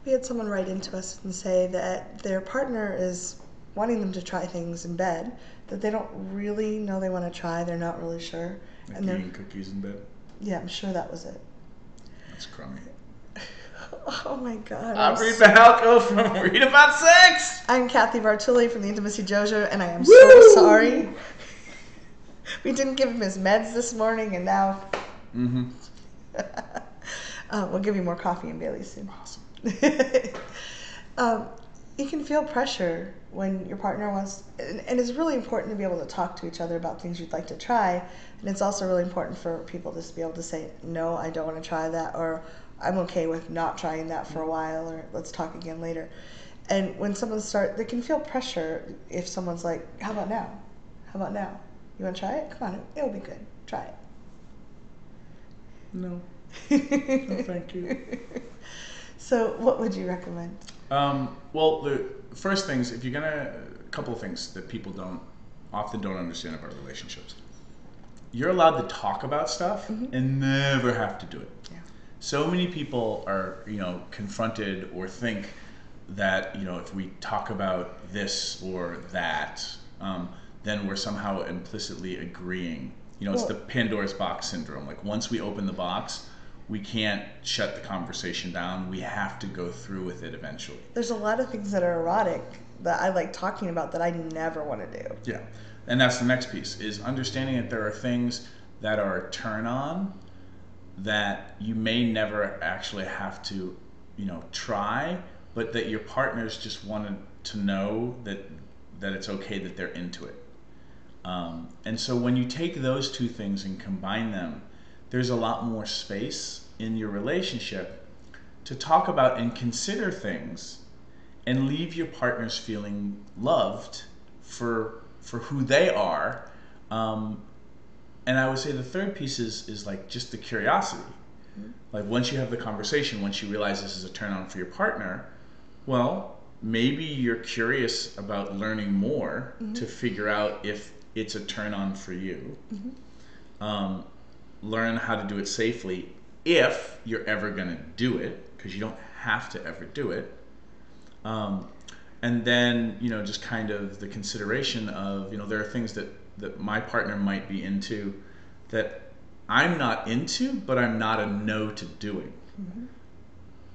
We had someone write into us and say that their partner is wanting them to try things in bed that they don't really know they want to try. They're not really sure. Like and eating cookies in bed? Yeah, I'm sure that was it. That's crummy. Oh my God. I'm Reid from Read About Sex. I'm Cathy Bartulli from the Intimacy Dojo, and I am Woo! so sorry. We didn't give him his meds this morning, and now Mm-hmm. We'll give you more coffee and Bailey soon. Awesome. You can feel pressure when your partner wants, and it's really important to be able to talk to each other about things you'd like to try. And it's also really important for people to be able to say, no, I don't want to try that, or I'm okay with not trying that for a while, or let's talk again later. And when someone they can feel pressure if someone's like, how about now? How about now? You want to try it? Come on, it'll be good. Try it. No. No, thank you. So what would you recommend? Well, the first things, if you're a couple of things that people often don't understand about relationships. You're allowed to talk about stuff and never have to do it. Yeah. So many people are, confronted or think that, if we talk about this or that, then we're somehow implicitly agreeing. It's the Pandora's box syndrome. Like once we open the box, we can't shut the conversation down. We have to go through with it eventually. There's a lot of things that are erotic that I like talking about that I never want to do. Yeah. And that's the next piece, is understanding that there are things that are a turn on that you may never actually have to, try, but that your partners just wanted to know that it's okay that they're into it. And so when you take those two things and combine them, there's a lot more space in your relationship to talk about and consider things and leave your partners feeling loved for who they are. And I would say the third piece is like just the curiosity. Like once you have the conversation, once you realize this is a turn on for your partner, well, maybe you're curious about learning more to figure out if it's a turn on for you. Learn how to do it safely if you're ever going to do it, because you don't have to ever do it. And then, just kind of the consideration of, there are things that my partner might be into that I'm not into, but I'm not a no to doing.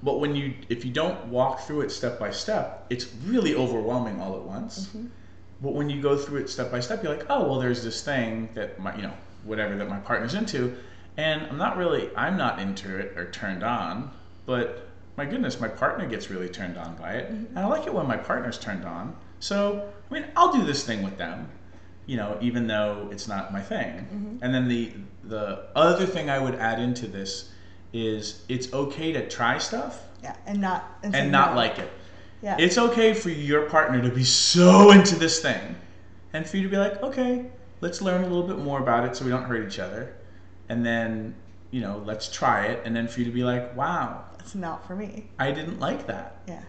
But if you don't walk through it step by step, it's really overwhelming all at once. But when you go through it step by step, you're like, oh, well, there's this thing that whatever that my partner's into, and I'm not into it or turned on, but my goodness, my partner gets really turned on by it, and I like it when my partner's turned on. So, I'll do this thing with them, even though it's not my thing. And then the other thing I would add into this is it's okay to try stuff, and not like it. Yeah. It's okay for your partner to be so into this thing, and for you to be like, okay, let's learn a little bit more about it so we don't hurt each other, and then let's try it, and then for you to be like, wow, it's not for me. I didn't like that. Yeah.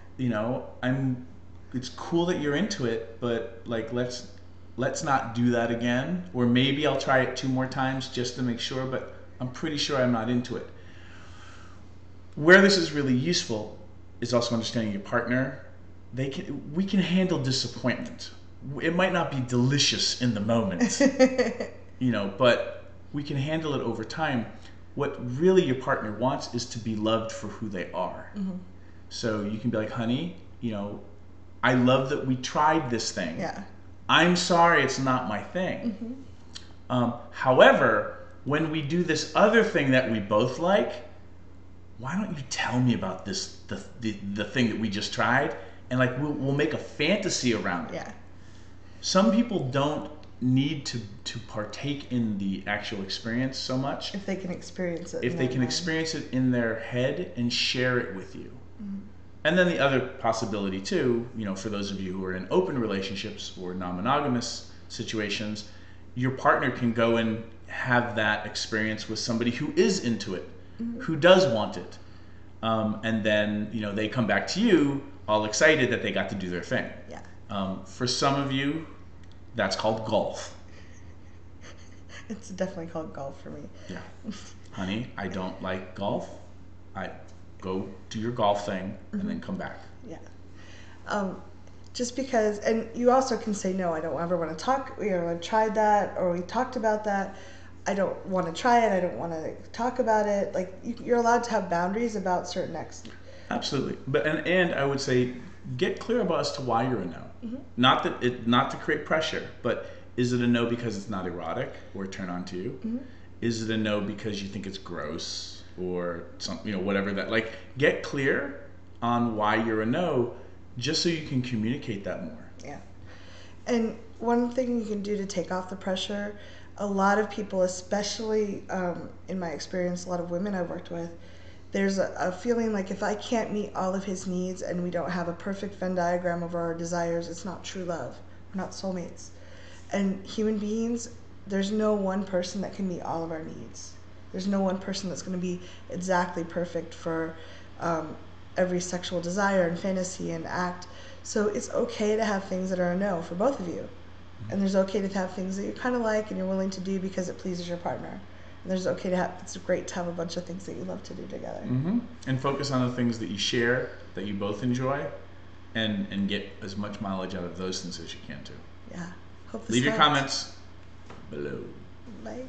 It's cool that you're into it, but like let's not do that again, or maybe I'll try it 2 more times just to make sure, but I'm pretty sure I'm not into it. Where this is really useful is also understanding your partner. We can handle disappointment. It might not be delicious in the moment, but we can handle it over time. What really your partner wants is to be loved for who they are. So you can be like, honey, I love that we tried this thing. Yeah. I'm sorry it's not my thing. However, when we do this other thing that we both like, why don't you tell me about the thing that we just tried, and like we'll make a fantasy around it. Yeah. Some people don't need to partake in the actual experience so much. If they can experience it. If they can experience it in their head and share it with you. And then the other possibility too, for those of you who are in open relationships or non-monogamous situations, your partner can go and have that experience with somebody who is into it, who does want it. And then, they come back to you all excited that they got to do their thing. Yeah. For some of you, that's called golf. It's definitely called golf for me. Yeah. Honey, I don't like golf. go do your golf thing, and then come back. Yeah. Just because, and you also can say, no, I don't ever want to talk, I've tried that, or we talked about that. I don't want to try it. I don't want to talk about it. Like, you're allowed to have boundaries about certain acts. Absolutely. But and I would say get clear about as to why you're a no. Not to create pressure, but is it a no because it's not erotic or a turn on to you? Is it a no because you think it's gross or something, whatever that, like, get clear on why you're a no, just so you can communicate that more. Yeah. And one thing you can do to take off the pressure, a lot of people, especially in my experience, a lot of women I've worked with, there's a feeling like if I can't meet all of his needs and we don't have a perfect Venn diagram of our desires, it's not true love. We're not soulmates. And human beings, there's no one person that can meet all of our needs. There's no one person that's going to be exactly perfect for every sexual desire and fantasy and act. So it's okay to have things that are a no for both of you. And there's okay to have things that you kind of like and you're willing to do because it pleases your partner. And there's okay to have, it's great to have a bunch of things that you love to do together. And focus on the things that you share, that you both enjoy, and get as much mileage out of those things as you can too. Yeah. Hope this Leave your helps. comments below. Bye.